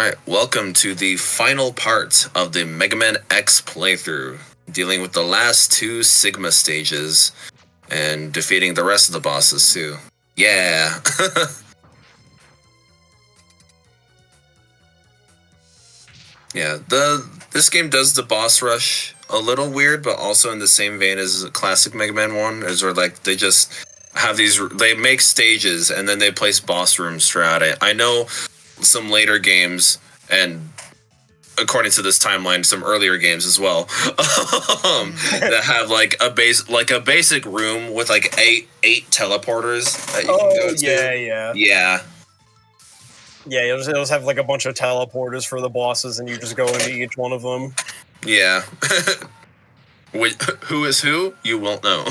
Alright, welcome to the final part of the Mega Man X playthrough, dealing with the last two Sigma stages, and defeating the rest of the bosses too. Yeah! Yeah, this game does the boss rush a little weird, but also in the same vein as classic Mega Man 1, as where like they just have they make stages and then they place boss rooms throughout it. I know some later games, and according to this timeline, some earlier games as well, that have like a basic room with like eight teleporters that you can go to. Yeah, you'll just have like a bunch of teleporters for the bosses, and you just go into each one of them. Yeah. Who is who? You won't know.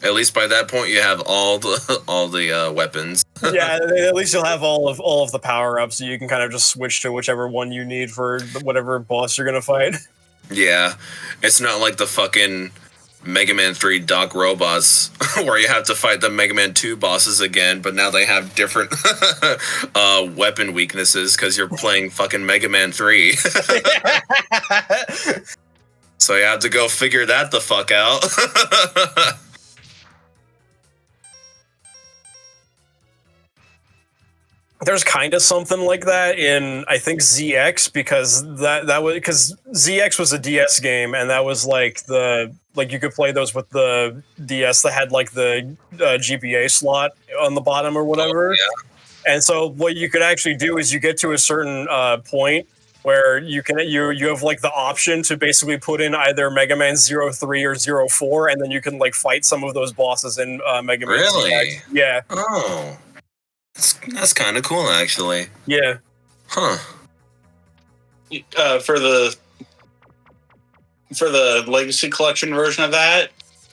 At least by that point, you have all the weapons. Yeah, at least you'll have all of the power ups, so you can kind of just switch to whichever one you need for whatever boss you're gonna fight. Yeah, it's not like the fucking Mega Man 3 Doc Robots, where you have to fight the Mega Man 2 bosses again, but now they have different weapon weaknesses because you're playing fucking Mega Man 3. So you have to go figure that the fuck out. There's kind of something like that in, I think, ZX, because because ZX was a DS game, and that was like you could play those with the DS that had like the GBA slot on the bottom or whatever. Oh, yeah. And so what you could actually do is you get to a certain point where you have like the option to basically put in either Mega Man 03 or 04, and then you can like fight some of those bosses in Mega Man. Really? ZX. Yeah. Oh. That's kind of cool, actually. Yeah. Huh. For the Legacy Collection version of that,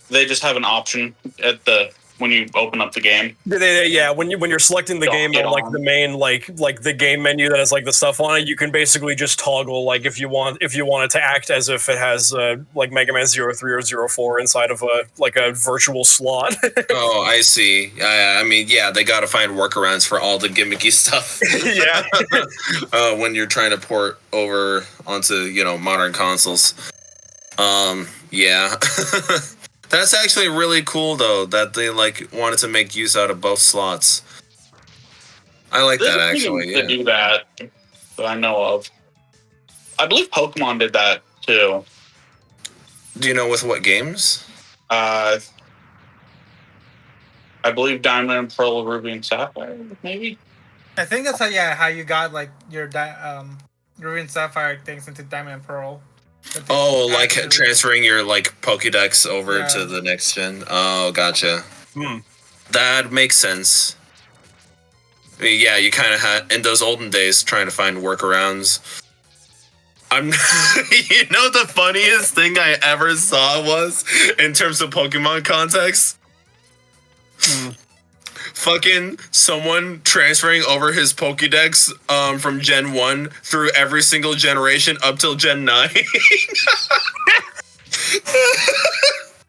they just have an option when you open up the game. Yeah, when you're selecting the game on like the main like the game menu that has like the stuff on it, you can basically just toggle like if you want it to act as if it has like Mega Man 03 or 04 inside of a virtual slot. Oh, I see. I mean, yeah, they got to find workarounds for all the gimmicky stuff. Yeah. When you're trying to port over onto modern consoles. Yeah. That's actually really cool, though, that they like wanted to make use out of both slots. I like that, actually. To do that I know of. I believe Pokemon did that too. Do you know with what games? I believe Diamond and Pearl, Ruby and Sapphire, maybe. I think that's how you got like your Ruby and Sapphire things into Diamond and Pearl. Oh, like transferring your like Pokédex over to the next gen. Oh, gotcha. That makes sense. I mean, yeah, you kind of had in those olden days trying to find workarounds. The funniest thing I ever saw was in terms of Pokemon context. Fucking someone transferring over his Pokédex from Gen 1 through every single generation up till Gen 9.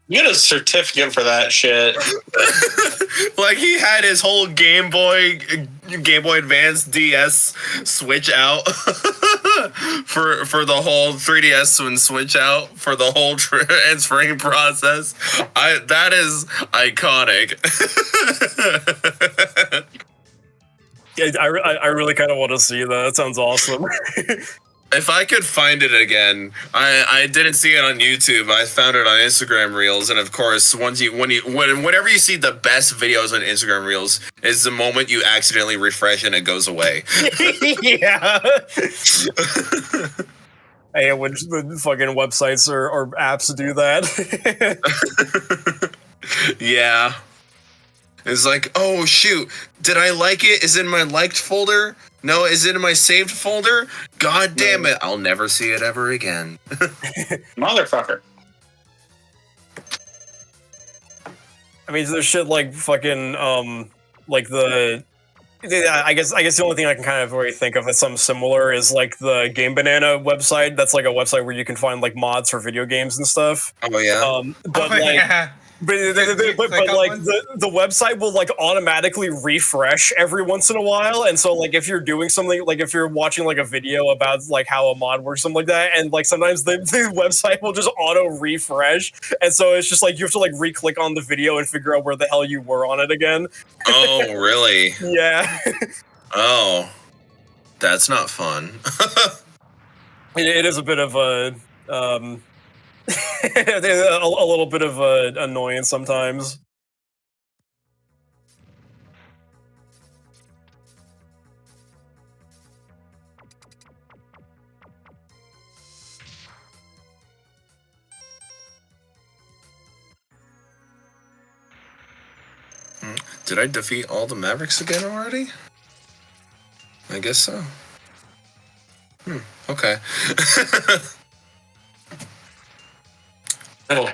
You get a certificate for that shit. Like he had his whole Game Boy Advance DS switch out for the whole 3DS and switch out for the whole transferring process. That is iconic. Yeah, I really kind of want to see that. That sounds awesome. If I could find it again, I didn't see it on YouTube. I found it on Instagram Reels, and of course, whenever you see the best videos on Instagram Reels, is the moment you accidentally refresh and it goes away. Yeah. Hey, when the fucking websites or apps do that. Yeah. It's like, oh shoot, did I like it? Is it in my liked folder? No, is it in my saved folder? God damn it, I'll never see it ever again. Motherfucker. I mean, there's shit like fucking, like I guess the only thing I can kind of really think of that's something similar is like the Game Banana website. That's like a website where you can find like mods for video games and stuff. Oh yeah. But like, But like the website will like automatically refresh every once in a while, and so like if you're doing something, like if you're watching like a video about like how a mod works, something like that, and like sometimes the website will just auto refresh, and so it's just like you have to like re-click on the video and figure out where the hell you were on it again. Oh, really? Yeah. Oh, that's not fun. It is a bit of a a little bit of a annoyance sometimes. Did I defeat all the Mavericks again already? I guess so. Okay. Oh.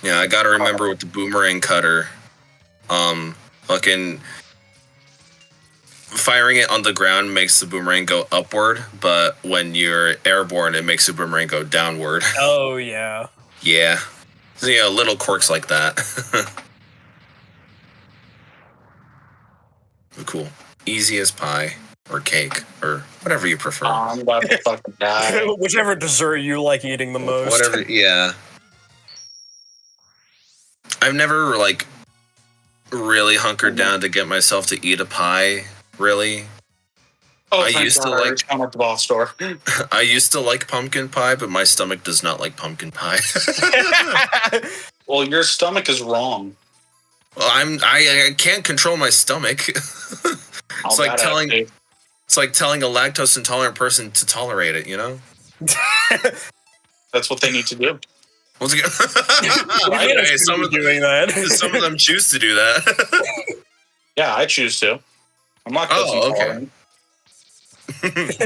Yeah, I gotta remember with the boomerang cutter, fucking firing it on the ground makes the boomerang go upward, but when you're airborne, it makes the boomerang go downward. Oh yeah. Yeah. So, yeah, little quirks like that. Cool. Easy as pie or cake or whatever you prefer. I'm about to fucking die. Whichever dessert you like eating the most. Whatever, yeah. I've never like really hunkered down to get myself to eat a pie. Really, Oh, I thank used to God, like- I'm at the boss store. I used to like pumpkin pie, but my stomach does not like pumpkin pie. Well, your stomach is wrong. Well, I can't control my stomach. It's like telling a lactose intolerant person to tolerate it. You know. That's what they need to do. Well, Hey, some of doing that. some of them choose to do that. Yeah, I choose to. I'm not Oh, okay.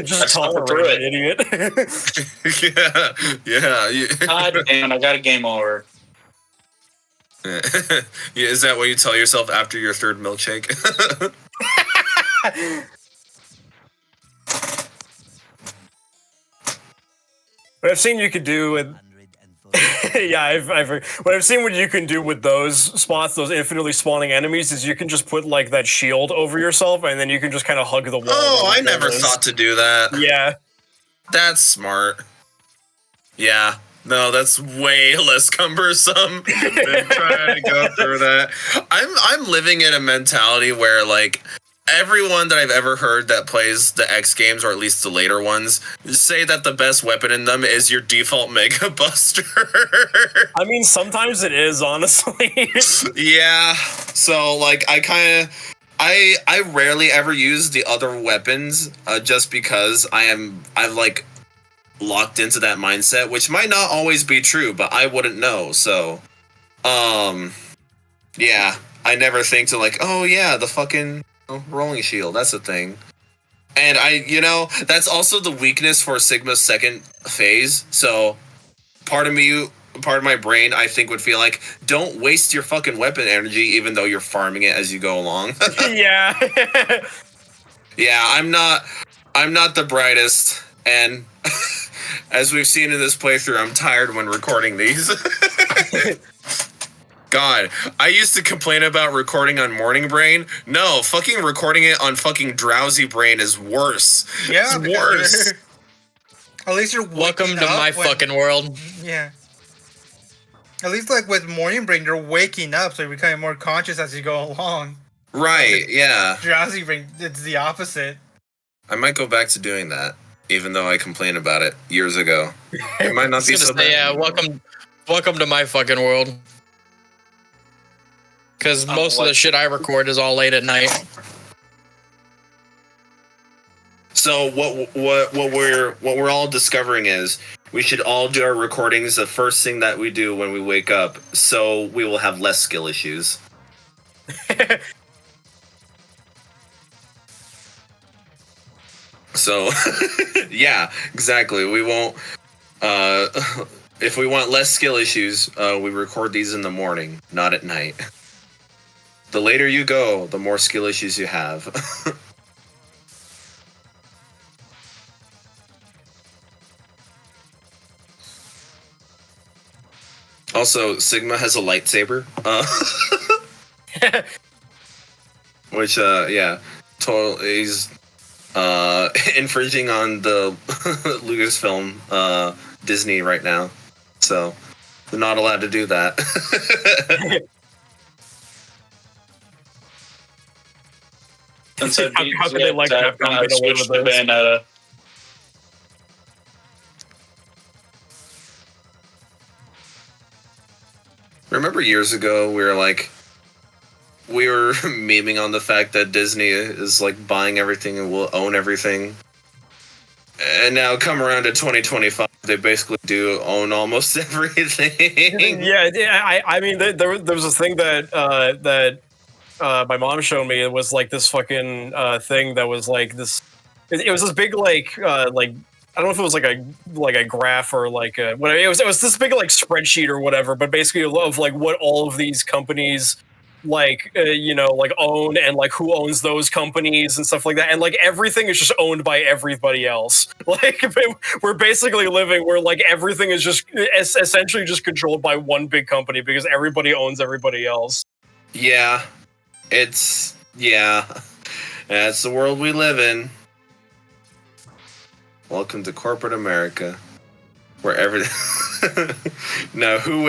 Just I suffer tolerate through it, idiot. yeah. God damn, I got a game over. Yeah, is that what you tell yourself after your third milkshake? What I've seen you could do with yeah, I've heard. What I've seen what you can do with those spots, those infinitely spawning enemies, is you can just put like that shield over yourself, and then you can just kind of hug the wall. Oh, I never thought to do that. Yeah, That's smart. Yeah. No, that's way less cumbersome than trying to go through that. I'm living in a mentality where like everyone that I've ever heard that plays the X games, or at least the later ones, say that the best weapon in them is your default Mega Buster. I mean sometimes it is, honestly. Yeah. So like I rarely ever use the other weapons just because I've like locked into that mindset, which might not always be true, but I wouldn't know. So yeah, I never think to like, oh yeah, the fucking rolling shield, that's a thing. And that's also the weakness for Sigma's second phase. So part of my brain, I think, would feel like, don't waste your fucking weapon energy, even though you're farming it as you go along. Yeah. Yeah, I'm not the brightest, and as we've seen in this playthrough, I'm tired when recording these. God, I used to complain about recording on Morning Brain. No, fucking recording it on fucking Drowsy Brain is worse. Yeah, It's worse. At least you're Welcome waking to up my when- fucking world. Yeah. At least like with Morning Brain, you're waking up, so you're becoming more conscious as you go along. Right, yeah. Drowsy Brain, it's the opposite. I might go back to doing that, even though I complained about it years ago. It might not be so bad. Yeah, welcome to my fucking world. Because most of the shit I record is all late at night. So what we're all discovering is we should all do our recordings the first thing that we do when we wake up, so we will have less skill issues. So yeah, exactly. We won't if we want less skill issues, we record these in the morning, not at night. The later you go, the more skill issues you have. Also, Sigma has a lightsaber. Which, yeah, he's infringing on the Lucasfilm Disney right now. So, they're not allowed to do that. And so How could they like Capcom get away switch with to this? Bayonetta. Remember years ago, we were memeing on the fact that Disney is like buying everything and will own everything. And now come around to 2025, they basically do own almost everything. Yeah, I mean, there was a thing that my mom showed me. It was like this fucking thing that was like this. It was this big like I don't know if it was like a graph or like a whatever. It was this big like spreadsheet or whatever. But basically, of like what all of these companies like like own and like who owns those companies and stuff like that, and like everything is just owned by everybody else. Like we're basically living where like everything is just essentially just controlled by one big company because everybody owns everybody else. Yeah, that's the world we live in. Welcome to corporate America, where everything. Now, who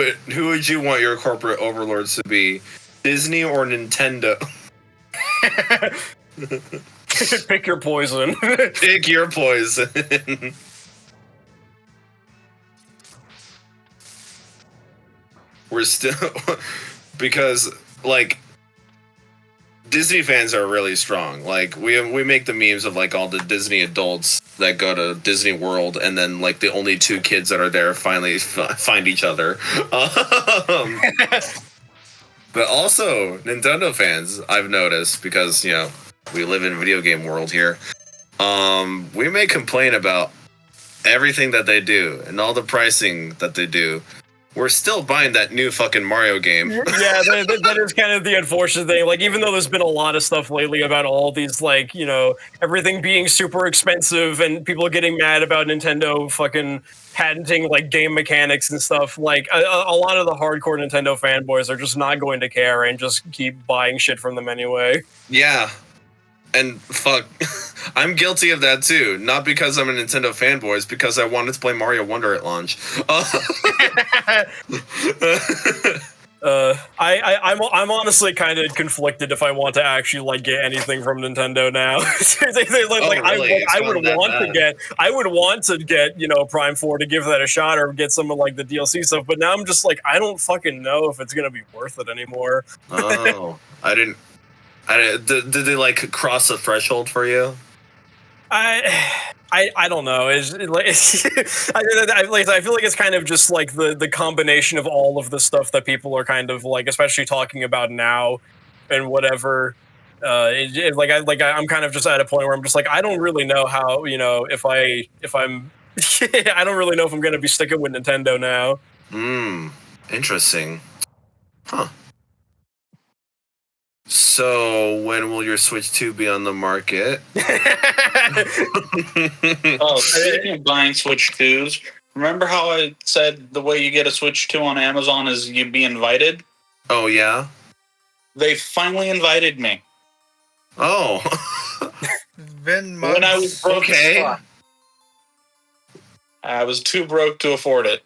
would you want your corporate overlords to be? Disney or Nintendo? Pick your poison. Pick your poison. We're still because like Disney fans are really strong. Like we make the memes of like all the Disney adults that go to Disney World, and then like the only two kids that are there finally find each other. But also Nintendo fans, I've noticed, because we live in a video game world here. We may complain about everything that they do and all the pricing that they do. We're still buying that new fucking Mario game. Yeah, that is kind of the unfortunate thing. Like, even though there's been a lot of stuff lately about all these, like, everything being super expensive and people getting mad about Nintendo fucking patenting, like, game mechanics and stuff, like, a lot of the hardcore Nintendo fanboys are just not going to care and just keep buying shit from them anyway. Yeah. And fuck, I'm guilty of that too. Not because I'm a Nintendo fanboy, it's because I wanted to play Mario Wonder at launch. I'm honestly kind of conflicted if I want to actually like get anything from Nintendo now. I would want to get Prime 4 to give that a shot or get some of like the DLC stuff, but now I'm just like, I don't fucking know if it's gonna be worth it anymore. Oh, did they like cross the threshold for you? I don't know. I feel like it's kind of just like the combination of all of the stuff that people are kind of like, especially talking about now and whatever. I'm kind of just at a point where I'm just like, I don't really know how, if I'm I don't really know if I'm going to be sticking with Nintendo now. Interesting. Huh. So, when will your Switch 2 be on the market? Speaking of buying Switch 2s, remember how I said the way you get a Switch 2 on Amazon is you be invited? Oh, yeah? They finally invited me. Oh. Been months. When I was broke as fuck. I was too broke to afford it.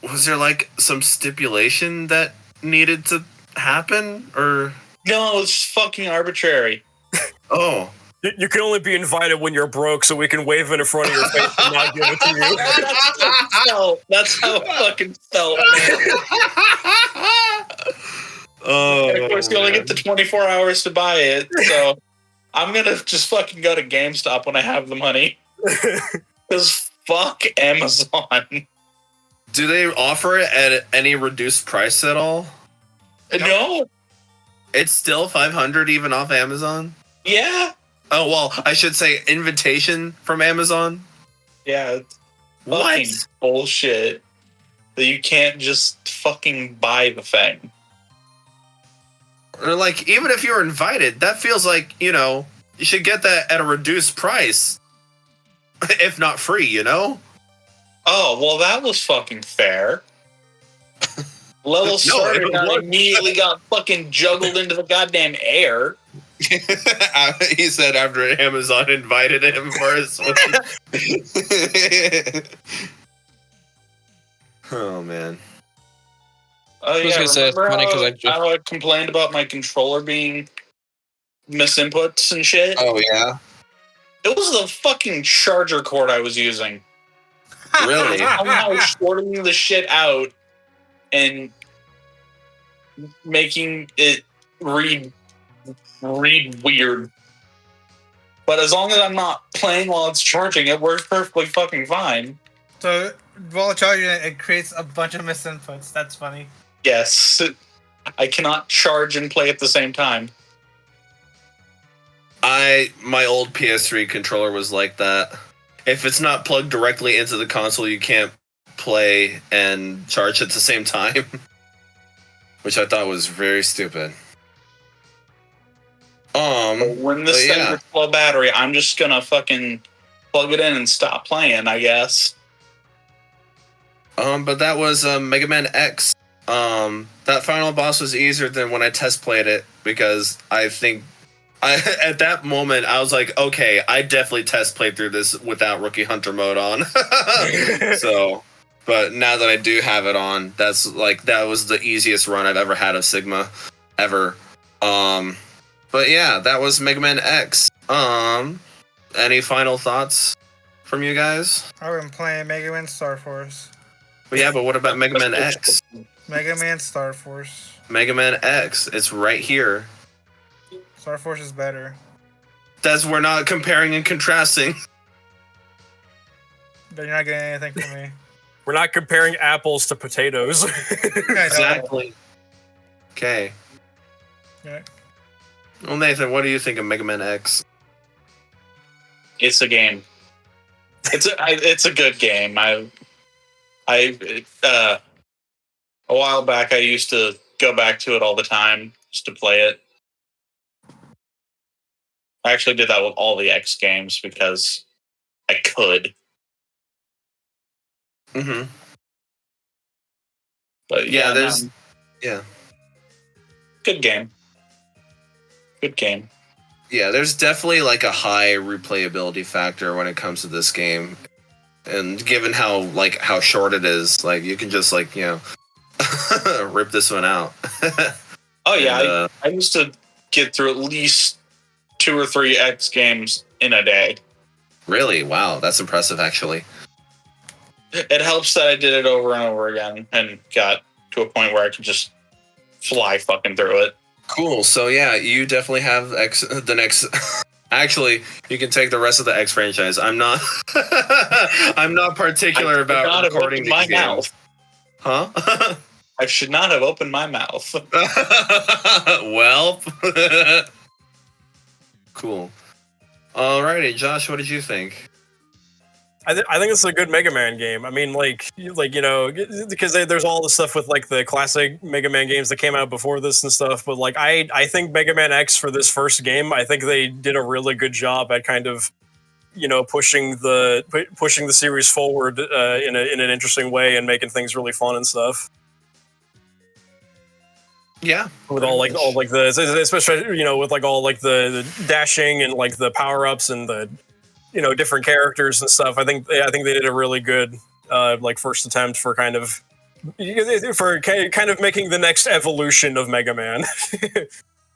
Was there like some stipulation that needed to happen, or no? It's fucking arbitrary. Oh, you can only be invited when you're broke, so we can wave it in front of your face and not give it to you. That's how it fucking felt, man. Oh, and of course, you only get the 24 hours to buy it, so I'm gonna just fucking go to GameStop when I have the money. Because fuck Amazon. Do they offer it at any reduced price at all? No. It's still $500 even off Amazon? Yeah. Oh, well, I should say invitation from Amazon? Yeah. It's what? Fucking bullshit. That you can't just fucking buy the thing. Or like, even if you're invited, that feels like, you should get that at a reduced price. If not free, Oh, well, that was fucking fair. Level started it and was. immediately got fucking juggled into the goddamn air. He said after Amazon invited him for his Oh man. Oh was yeah, gonna say, it's remember funny 'cause how I complained about my controller being misinputs and shit? Oh yeah. It was the fucking charger cord I was using. Really? Somehow shorting the shit out and making it read weird. But as long as I'm not playing while it's charging, it works perfectly fucking fine. So while charging it creates a bunch of misinputs. That's funny. Yes, I cannot charge and play at the same time. My old PS3 controller was like that. If it's not plugged directly into the console, you can't play and charge at the same time. Which I thought was very stupid. When this thing gets low battery, I'm just gonna fucking plug it in and stop playing, I guess. But that was Mega Man X. That final boss was easier than when I test played it because I think at that moment I was like, okay, I definitely test played through this without Rookie Hunter mode on. So, but now that I do have it on, that was the easiest run I've ever had of Sigma, ever. But yeah, that was Mega Man X. Any final thoughts from you guys? I've been playing Mega Man Star Force. But yeah, but what about Mega Man X? Mega Man Star Force. Mega Man X, it's right here. Star Force is better. We're not comparing and contrasting. But you're not getting anything from me. We're not comparing apples to potatoes. Exactly. Okay. Yeah. Well, Nathan, what do you think of Mega Man X? It's a game. It's a good game. A while back I used to go back to it all the time just to play it. I actually did that with all the X games because I could. Mm-hmm. But Yeah, yeah, yeah. Good game. Good game. Yeah, there's definitely like a high replayability factor when it comes to this game. And given how short it is, like you can just rip this one out. Oh yeah, And, I used to get through at least 2 or 3 X games in a day. Really? Wow, that's impressive actually. It helps that I did it over and over again and got to a point where I could just fly fucking through it. Cool. So yeah, you definitely have the next. Actually, you can take the rest of the X franchise. I'm not. I'm not particular about recording these games. Mouth. Huh? I should not have opened my mouth. Well. Cool. Alrighty, Josh. What did you think? I think it's a good Mega Man game. I mean, because there's all the stuff with like the classic Mega Man games that came out before this and stuff. But like, I think Mega Man X for this first game, I think they did a really good job at kind of, pushing the series forward in an interesting way and making things really fun and stuff. Yeah, with especially with like all like the dashing and like the power ups and the different characters and stuff. I think they did a really good first attempt for kind of making the next evolution of Mega Man.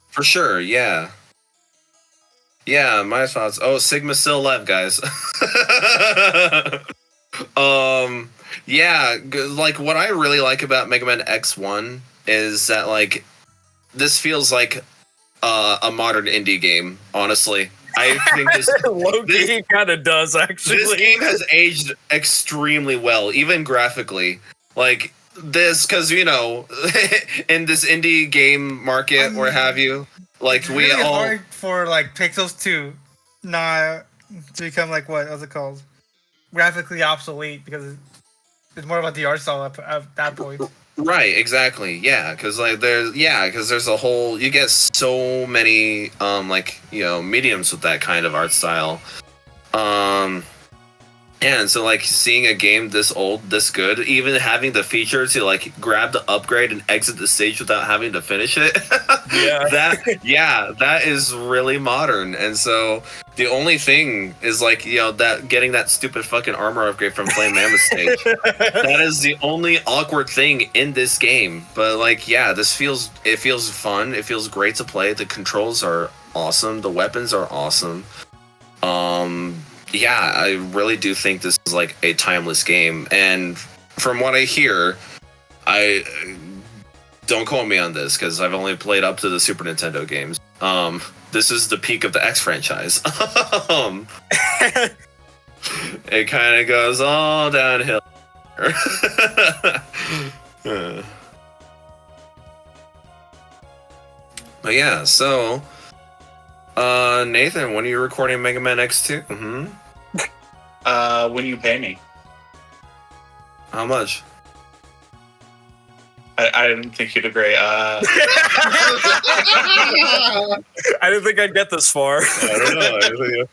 For sure, yeah. Yeah, my thoughts. Oh, Sigma's still alive, guys. Yeah, like what I really like about Mega Man X1 is that like this feels like a modern indie game, honestly. I think this low-key kind of does, actually. This game has aged extremely well, even graphically. Like this, because in this indie game market, or have you, like we really all hard for like Pixels 2 not to become like what's it called, graphically obsolete, because it's more about the art style at that point. Right, exactly. Yeah, because there's a whole, you get so many mediums with that kind of art style. Yeah, and so like seeing a game this old, this good, even having the feature to like grab the upgrade and exit the stage without having to finish it. That is really modern. And so the only thing is like, that getting that stupid fucking armor upgrade from Flame Mammoth stage. That is the only awkward thing in this game. But like, it feels fun. It feels great to play. The controls are awesome. The weapons are awesome. I really do think this is like a timeless game, and from what I hear, I don't quote me on this because I've only played up to the Super Nintendo games. This is the peak of the X franchise. It kind of goes all downhill. But yeah, so Nathan, when are you recording Mega Man X2? Mm-hmm. When you pay me. How much? I didn't think you'd agree. I didn't think I'd get this far. I don't know.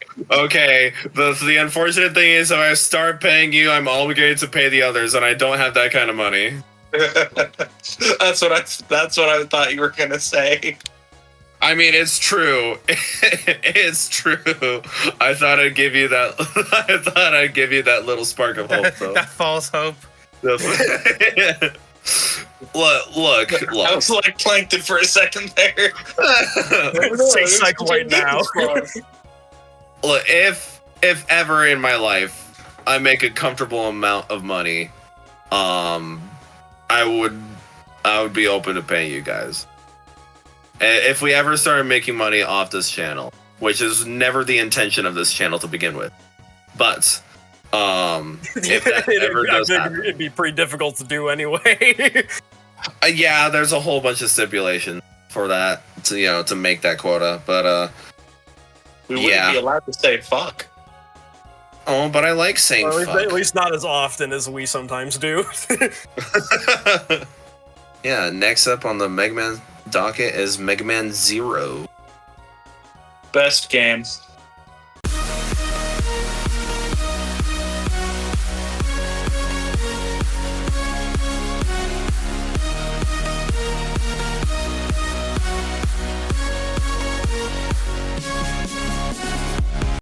Okay, the unfortunate thing is if I start paying you, I'm obligated to pay the others, and I don't have that kind of money. That's what I thought you were gonna say. I mean, it's true. It's true. I thought I'd give you that. I thought I'd give you that little spark of hope, though. That false hope. Look. I was like plankton for a second there. Say segue now. Look, if ever in my life I make a comfortable amount of money, I would be open to paying you guys. If we ever started making money off this channel, which is never the intention of this channel to begin with, but if that ever does happen, it'd be pretty difficult to do anyway. There's a whole bunch of stipulations for that to make that quota, but we wouldn't be allowed to say fuck. Oh, but I like saying fuck. At least not as often as we sometimes do. Yeah, next up on the Mega Man docket is Mega Man 0. Best game.